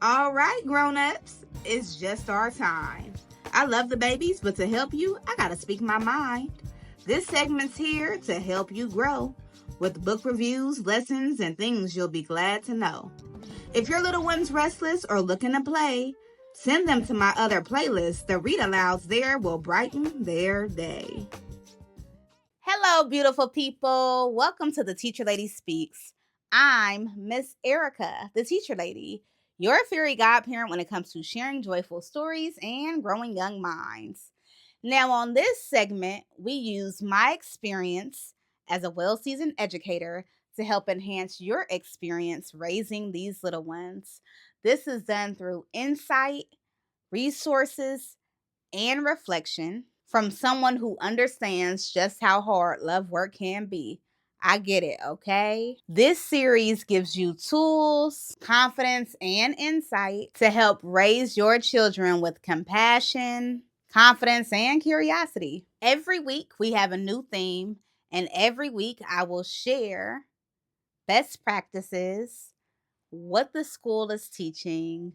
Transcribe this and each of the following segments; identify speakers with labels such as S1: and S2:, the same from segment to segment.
S1: All right, grown-ups, it's just our time. I love the babies, but to help you, I gotta speak my mind. This segment's here to help you grow with book reviews, lessons, and things you'll be glad to know. If your little one's restless or looking to play, send them to my other playlist. The read-alouds there will brighten their day. Hello, beautiful people. Welcome to the Teacher Lady Speaks. I'm Miss Erica, the Teacher Lady, your fairy godparent when it comes to sharing joyful stories and growing young minds. Now, on this segment, we use my experience as a well seasoned educator to help enhance your experience raising these little ones. This is done through insight, resources, and reflection from someone who understands just how hard love work can be. I get it, okay? This series gives you tools, confidence, and insight to help raise your children with compassion, confidence, and curiosity. Every week, we have a new theme, and every week, I will share best practices, what the school is teaching,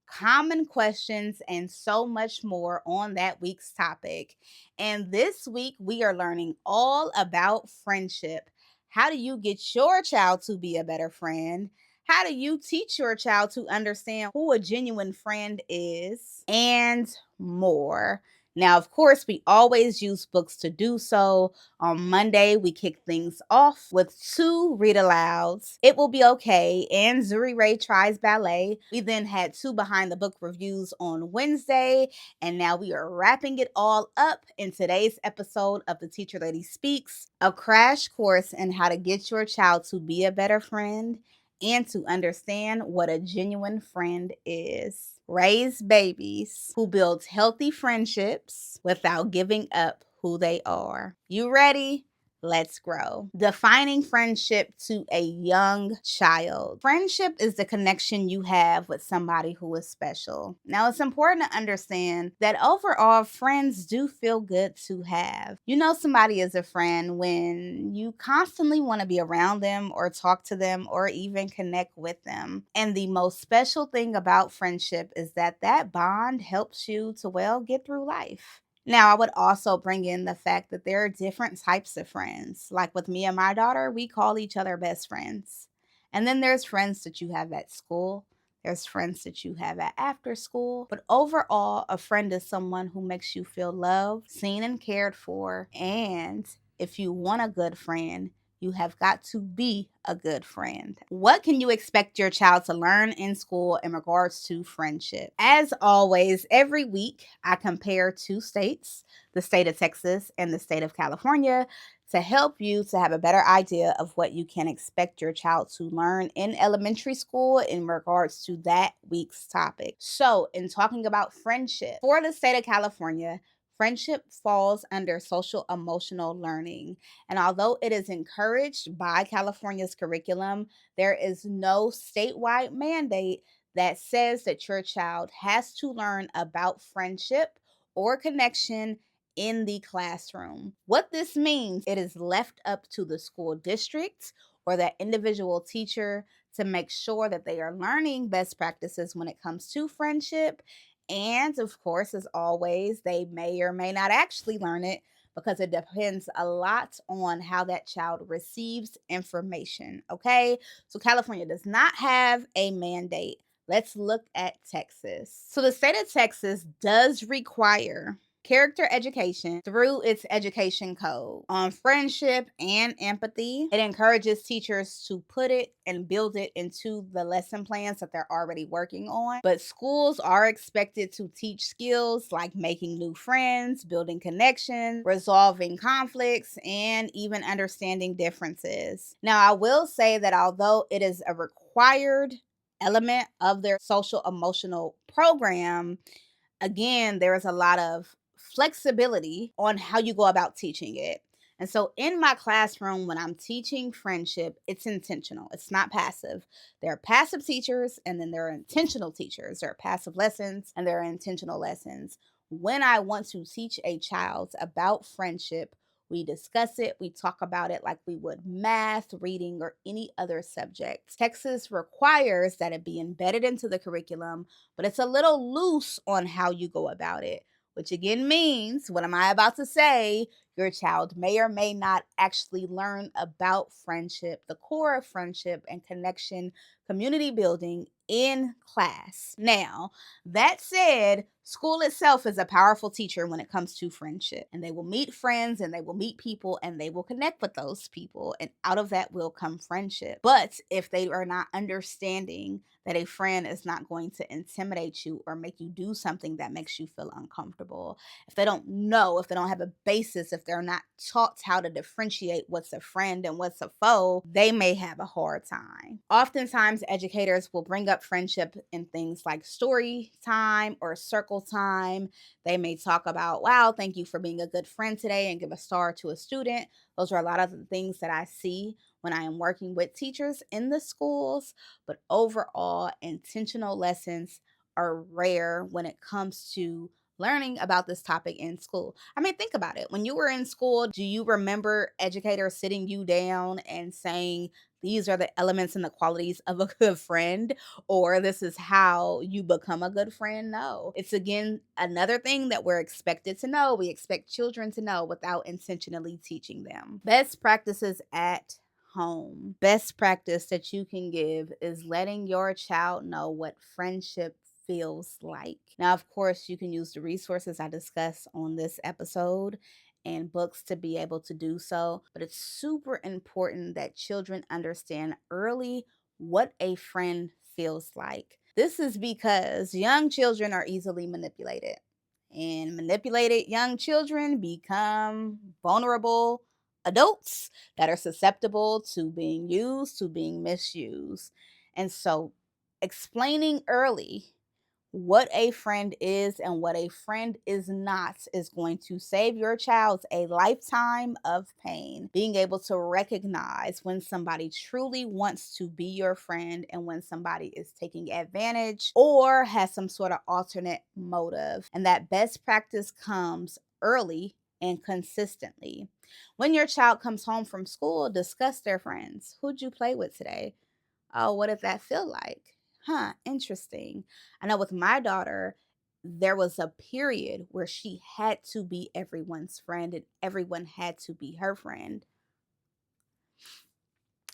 S1: common questions, and so much more on that week's topic. And this week, we are learning all about friendship. How do you get your child to be a better friend? How do you teach your child to understand who a genuine friend is? And more. Now, of course, we always use books to do so. On Monday, we kick things off with 2 read-alouds, It Will Be Okay and Zuri Ray Tries Ballet. We then had 2 behind the book reviews on Wednesday, and now we are wrapping it all up in today's episode of the Teacher Lady Speaks, a crash course in how to get your child to be a better friend and to understand what a genuine friend is. Raise babies who build healthy friendships without giving up who they are. You ready? Let's grow. Defining friendship to a young child. Friendship is the connection you have with somebody who is special. Now, it's important to understand that overall, friends do feel good to have. You know, somebody is a friend when you constantly want to be around them or talk to them or even connect with them. And the most special thing about friendship is that bond helps you to, well, get through life. Now, I would also bring in the fact that there are different types of friends. Like with me and my daughter, we call each other best friends. And then there's friends that you have at school. There's friends that you have at after school. But overall, a friend is someone who makes you feel loved, seen, and cared for. And if you want a good friend, you have got to be a good friend. What can you expect your child to learn in school in regards to friendship? As always, every week I compare 2 states, the state of Texas and the state of California, to help you to have a better idea of what you can expect your child to learn in elementary school in regards to that week's topic. So, in talking about friendship, for the state of California, friendship falls under social emotional learning. And although it is encouraged by California's curriculum, there is no statewide mandate that says that your child has to learn about friendship or connection in the classroom. What this means, it is left up to the school district or that individual teacher to make sure that they are learning best practices when it comes to friendship. And of course, as always, they may or may not actually learn it because it depends a lot on how that child receives information. Okay, so California does not have a mandate. Let's look at Texas. So the state of Texas does require character education through its education code on friendship and empathy. It encourages teachers to put it and build it into the lesson plans that they're already working on. But schools are expected to teach skills like making new friends, building connections, resolving conflicts, and even understanding differences. Now, I will say that although it is a required element of their social emotional program, again, there is a lot of flexibility on how you go about teaching it. And so in my classroom, when I'm teaching friendship, it's intentional. It's not passive. There are passive teachers and then there are intentional teachers. There are passive lessons and there are intentional lessons. When I want to teach a child about friendship, We discuss it, we talk about it like we would math, reading, or any other subject. Texas requires that it be embedded into the curriculum, but it's a little loose on how you go about it, which again means, what am I about to say? Your child may or may not actually learn about friendship, the core of friendship and connection, community building in class. Now, that said, school itself is a powerful teacher when it comes to friendship, and they will meet friends and they will meet people and they will connect with those people, and out of that will come friendship. But if they are not understanding that a friend is not going to intimidate you or make you do something that makes you feel uncomfortable, if they don't know, if they don't have a basis, if they're not taught how to differentiate what's a friend and what's a foe, they may have a hard time. Oftentimes, educators will bring up friendship in things like story time or circle time. They may talk about, wow, thank you for being a good friend today, and give a star to a student. Those are a lot of the things that I see when I am working with teachers in the schools. But overall, intentional lessons are rare when it comes to learning about this topic in school. I mean, think about it. When you were in school, do you remember educators sitting you down and saying, these are the elements and the qualities of a good friend, or this is how you become a good friend? No. It's again another thing that we're expected to know. We expect children to know without intentionally teaching them. Best practices at home. Best practice that you can give is letting your child know what friendship feels like. Now, of course, you can use the resources I discussed on this episode and books to be able to do so, but it's super important that children understand early what a friend feels like. This is because young children are easily manipulated, and manipulated young children become vulnerable adults that are susceptible to being used, to being misused. And so, explaining early what a friend is and what a friend is not is going to save your child a lifetime of pain. Being able to recognize when somebody truly wants to be your friend and when somebody is taking advantage or has some sort of alternate motive. And that best practice comes early and consistently. When your child comes home from school, discuss their friends. Who'd you play with today? Oh, what did that feel like? Huh, interesting. I know with my daughter, there was a period where she had to be everyone's friend and everyone had to be her friend.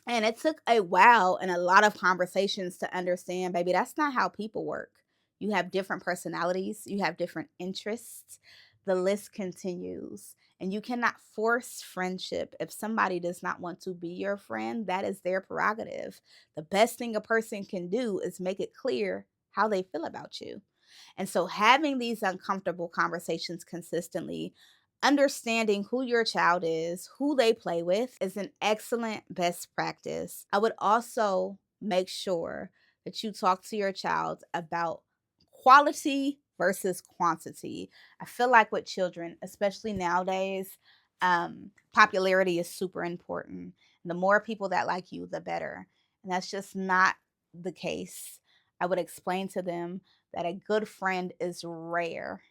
S1: And it took a while and a lot of conversations to understand, baby, that's not how people work. You have different personalities, you have different interests. The list continues. And you cannot force friendship. If somebody does not want to be your friend, that is their prerogative. The best thing a person can do is make it clear how they feel about you. And so, having these uncomfortable conversations consistently, understanding who your child is, who they play with, is an excellent best practice. I would also make sure that you talk to your child about quality versus quantity. I feel like with children, especially nowadays, popularity is super important. The more people that like you, the better. And that's just not the case. I would explain to them that a good friend is rare,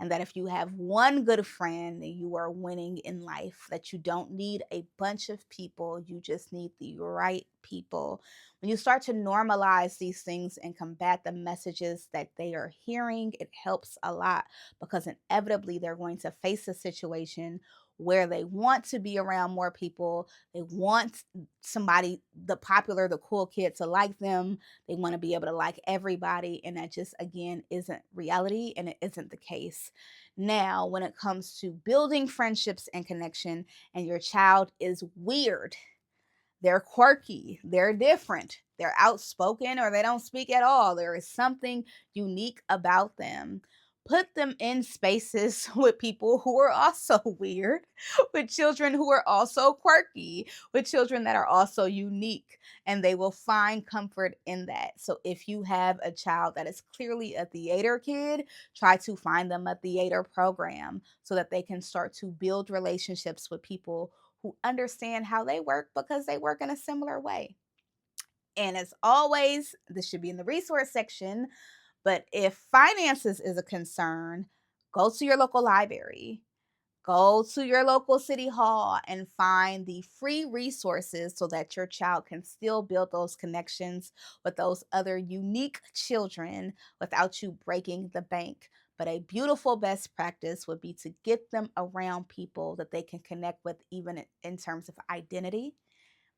S1: and that if you have one good friend, you are winning in life, that you don't need a bunch of people, you just need the right people. When you start to normalize these things and combat the messages that they are hearing, it helps a lot, because inevitably they're going to face a situation where they want to be around more people. They want somebody, the popular, the cool kid, to like them. They want to be able to like everybody. And that just, again, isn't reality, and it isn't the case. Now, when it comes to building friendships and connection, and your child is weird, they're quirky, they're different, they're outspoken, or they don't speak at all, there is something unique about them. Put them in spaces with people who are also weird, with children who are also quirky, with children that are also unique, and they will find comfort in that. So, if you have a child that is clearly a theater kid, try to find them a theater program so that they can start to build relationships with people who understand how they work, because they work in a similar way. And as always, this should be in the resource section, but if finances is a concern, go to your local library. Go to your local city hall and find the free resources so that your child can still build those connections with those other unique children without you breaking the bank. But a beautiful best practice would be to get them around people that they can connect with, even in terms of identity,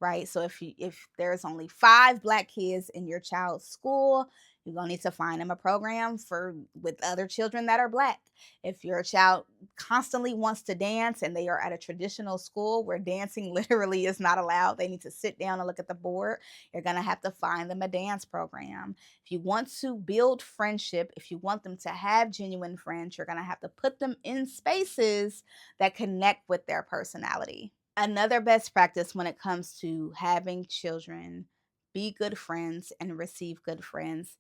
S1: right? So if there's only 5 Black kids in your child's school, you're gonna need to find them a program for with other children that are Black. If your child constantly wants to dance and they are at a traditional school where dancing literally is not allowed, they need to sit down and look at the board, you're gonna have to find them a dance program. If you want to build friendship, if you want them to have genuine friends, you're gonna have to put them in spaces that connect with their personality. Another best practice when it comes to having children be good friends and receive good friends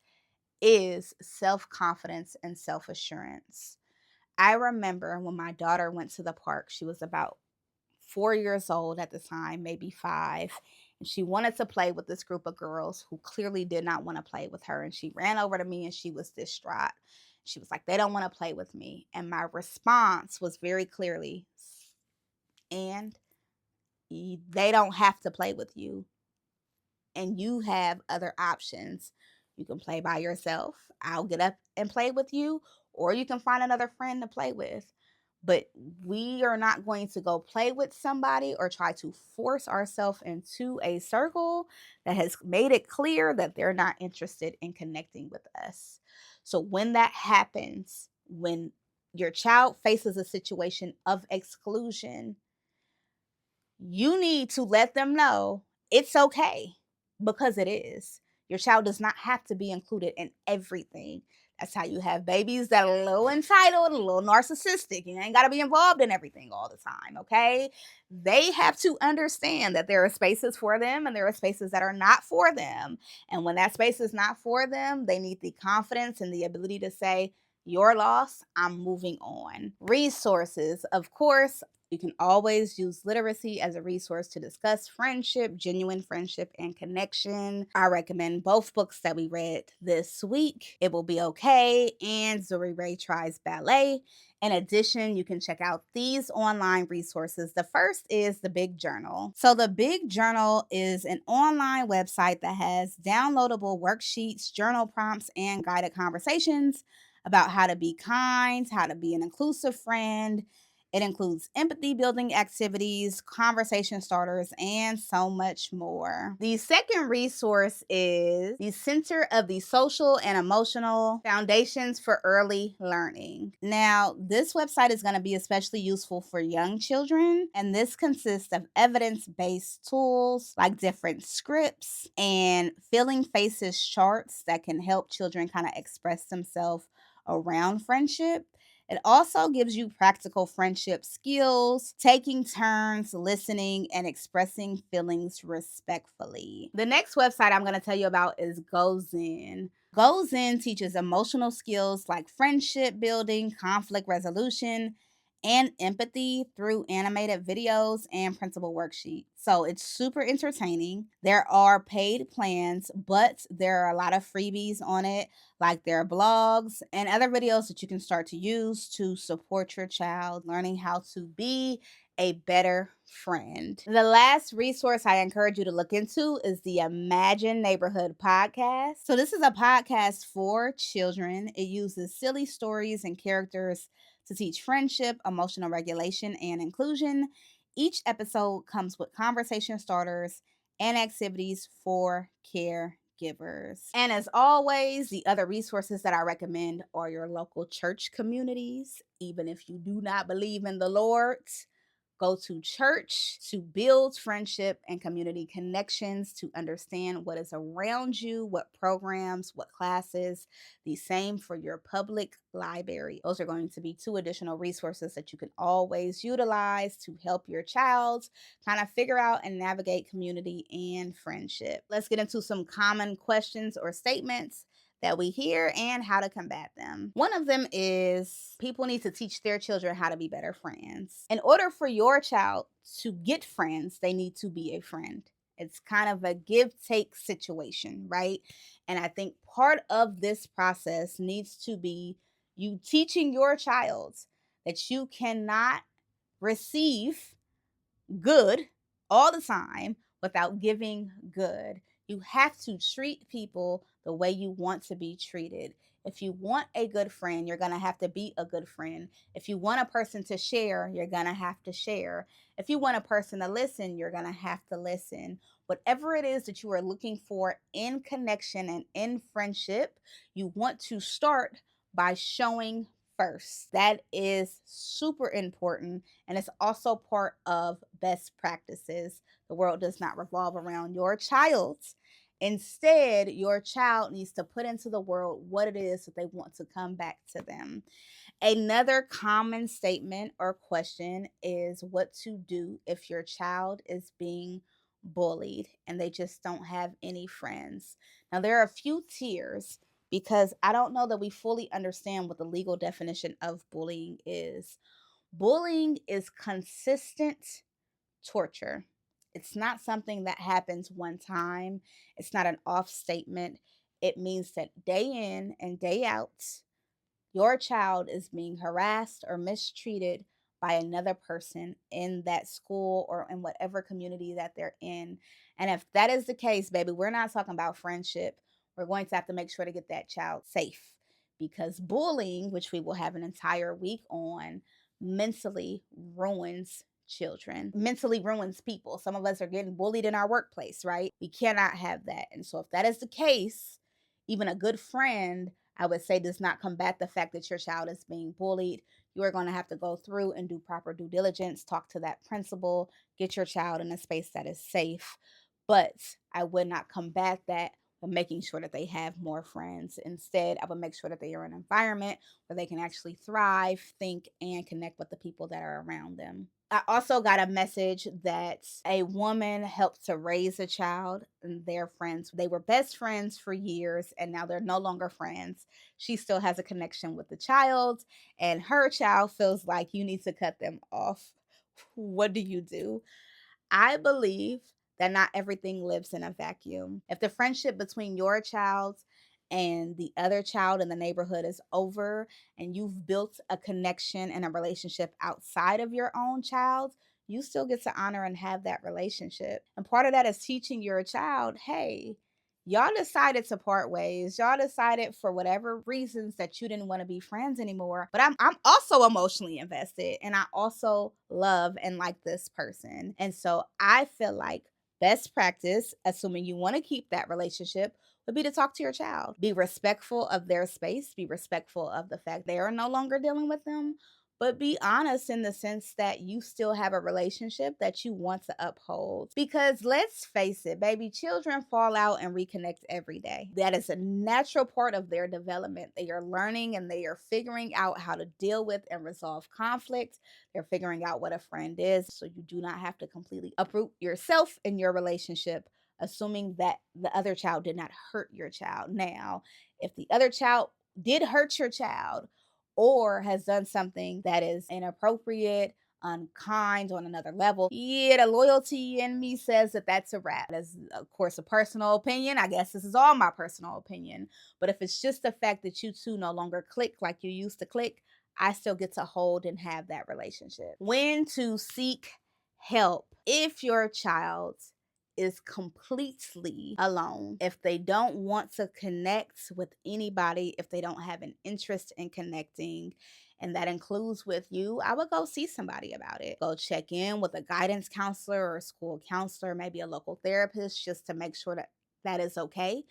S1: is self-confidence and self-assurance. I remember when my daughter went to the park, she was about 4 years old at the time, maybe 5, and she wanted to play with this group of girls who clearly did not want to play with her. And she ran over to me and she was distraught. She was like, they don't want to play with me. And my response was very clearly, and they don't have to play with you, and you have other options. You can play by yourself. I'll get up and play with you, or you can find another friend to play with. But we are not going to go play with somebody or try to force ourselves into a circle that has made it clear that they're not interested in connecting with us. So when that happens, when your child faces a situation of exclusion, you need to let them know it's okay, because it is. Your child does not have to be included in everything. That's how you have babies that are a little entitled, a little narcissistic. You ain't got to be involved in everything all the time, okay? They have to understand that there are spaces for them and there are spaces that are not for them. And when that space is not for them, they need the confidence and the ability to say, your loss, I'm moving on. Resources, of course, you can always use literacy as a resource to discuss friendship, genuine friendship, and connection. I recommend both books that we read this week, It Will Be Okay and Zuri Ray Tries Ballet. In addition, you can check out these online resources. The first is the Big Journal. So the Big Journal is an online website that has downloadable worksheets, journal prompts, and guided conversations about how to be kind, how to be an inclusive friend. It includes empathy building activities, conversation starters, and so much more. The second resource is the Center of the Social and Emotional Foundations for Early Learning. Now, this website is going to be especially useful for young children, and this consists of evidence-based tools like different scripts and filling faces charts that can help children kind of express themselves around friendship. It also gives you practical friendship skills, taking turns, listening, and expressing feelings respectfully. The next website I'm going to tell you about is GoZen. GoZen teaches emotional skills like friendship building, conflict resolution, and empathy through animated videos and printable worksheets. So it's super entertaining. There are paid plans, but there are a lot of freebies on it, like their blogs and other videos that you can start to use to support your child learning how to be a better friend. The last resource I encourage you to look into is the Imagine Neighborhood podcast. So this is a podcast for children. It uses silly stories and characters to teach friendship, emotional regulation, and inclusion. Each episode comes with conversation starters and activities for caregivers. And as always, the other resources that I recommend are your local church communities. Even if you do not believe in the Lord, go to church to build friendship and community connections, to understand what is around you, what programs, what classes. The same for your public library. Those are going to be 2 additional resources that you can always utilize to help your child kind of figure out and navigate community and friendship. Let's get into some common questions or statements that we hear and how to combat them. One of them is people need to teach their children how to be better friends. In order for your child to get friends, they need to be a friend. It's kind of a give-take situation, right? And I think part of this process needs to be you teaching your child that you cannot receive good all the time without giving good. You have to treat people the way you want to be treated. If you want a good friend, you're going to have to be a good friend. If you want a person to share, you're going to have to share. If you want a person to listen, you're going to have to listen. Whatever it is that you are looking for in connection and in friendship, you want to start by showing first. That is super important, and it's also part of best practices. The world does not revolve around your child. Instead, your child needs to put into the world what it is that they want to come back to them. Another common statement or question is what to do if your child is being bullied and they just don't have any friends. Now, there are a few tiers because I don't know that we fully understand what the legal definition of bullying is. Bullying is consistent torture. It's not something that happens one time, it's not an off statement. It means that day in and day out, your child is being harassed or mistreated by another person in that school or in whatever community that they're in. And if that is the case, baby, we're not talking about friendship. We're going to have to make sure to get that child safe because bullying, which we will have an entire week on, mentally ruins children, mentally ruins people. Some of us are getting bullied in our workplace, right? We cannot have that. And so, if that is the case, even a good friend, I would say, does not combat the fact that your child is being bullied. You are going to have to go through and do proper due diligence, talk to that principal, get your child in a space that is safe. But I would not combat that by making sure that they have more friends. Instead, I would make sure that they are in an environment where they can actually thrive, think, and connect with the people that are around them. I also got a message that a woman helped to raise a child and their friends. They were best friends for years and now they're no longer friends. She still has a connection with the child and her child feels like you need to cut them off. What do you do? I believe that not everything lives in a vacuum. If the friendship between your child and the other child in the neighborhood is over and you've built a connection and a relationship outside of your own child, you still get to honor and have that relationship. And part of that is teaching your child, hey, y'all decided to part ways. Y'all decided for whatever reasons that you didn't want to be friends anymore. But I'm also emotionally invested and I also love and like this person. And so I feel like best practice, assuming you want to keep that relationship, would be to talk to your child. Be respectful of their space, be respectful of the fact they are no longer dealing with them, but be honest in the sense that you still have a relationship that you want to uphold. Because let's face it, baby, children fall out and reconnect every day. That is a natural part of their development. They are learning and they are figuring out how to deal with and resolve conflict. They're figuring out what a friend is. So you do not have to completely uproot yourself in your relationship, assuming that the other child did not hurt your child. Now, if the other child did hurt your child, or has done something that is inappropriate, unkind on another level, yeah, the loyalty in me says that that's a wrap. That's, of course, a personal opinion. I guess this is all my personal opinion. But if it's just the fact that you two no longer click like you used to click, I still get to hold and have that relationship. When to seek help if your child is completely alone, if they don't want to connect with anybody, if they don't have an interest in connecting, and that includes with you, I would go see somebody about it. Go check in with a guidance counselor or a school counselor, maybe a local therapist, just to make sure that that is okay.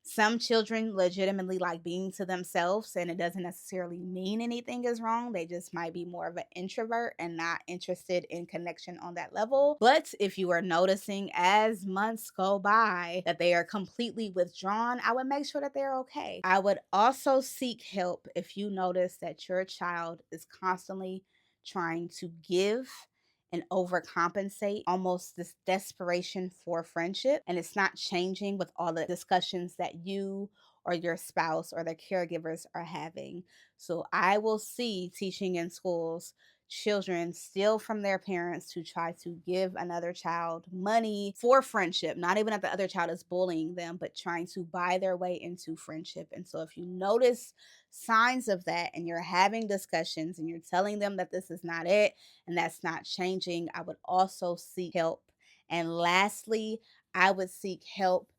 S1: Some children legitimately like being to themselves, and it doesn't necessarily mean anything is wrong. They just might be more of an introvert and not interested in connection on that level. But if you are noticing as months go by that they are completely withdrawn, I would make sure that they're okay. I would also seek help if you notice that your child is constantly trying to give and overcompensate, almost this desperation for friendship. And it's not changing with all the discussions that you or your spouse or the caregivers are having. So I will see teaching in schools children steal from their parents to try to give another child money for friendship, not even that the other child is bullying them, but trying to buy their way into friendship. And so if you notice signs of that and you're having discussions and you're telling them that this is not it and that's not changing, I would also seek help. And lastly, I would seek help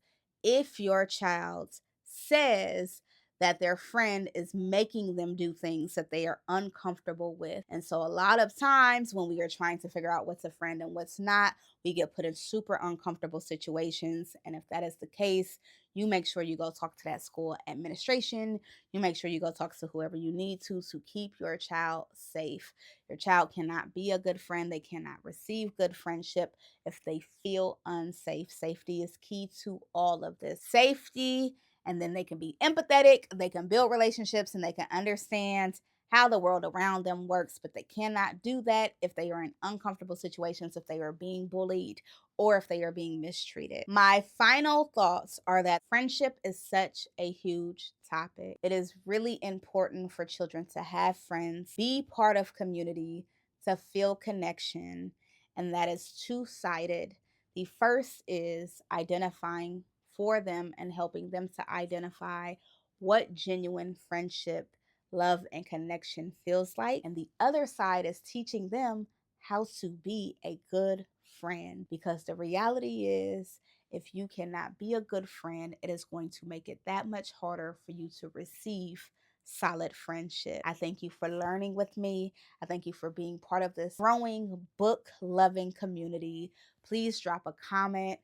S1: if your child says that their friend is making them do things that they are uncomfortable with. And so, a lot of times when we are trying to figure out what's a friend and what's not, we get put in super uncomfortable situations. And if that is the case, you make sure you go talk to that school administration. You make sure you go talk to whoever you need to keep your child safe. Your child cannot be a good friend, they cannot receive good friendship if they feel unsafe. Safety is key to all of this. Safety, and then they can be empathetic, they can build relationships, and they can understand how the world around them works, but they cannot do that if they are in uncomfortable situations, if they are being bullied, or if they are being mistreated. My final thoughts are that friendship is such a huge topic. It is really important for children to have friends, be part of community, to feel connection, and that is two-sided. The first is identifying for them and helping them to identify what genuine friendship, love, and connection feels like. And the other side is teaching them how to be a good friend, because the reality is, if you cannot be a good friend, it is going to make it that much harder for you to receive solid friendship. I thank you for learning with me. I thank you for being part of this growing book loving community. Please drop a comment.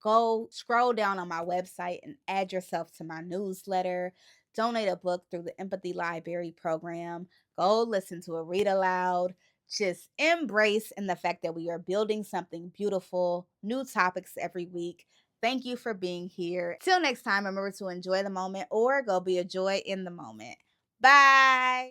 S1: Go scroll down on my website and add yourself to my newsletter. Donate a book through the Empathy Library program. Go listen to a read aloud. Just embrace in the fact that we are building something beautiful, new topics every week. Thank you for being here. Till next time, remember to enjoy the moment or go be a joy in the moment. Bye.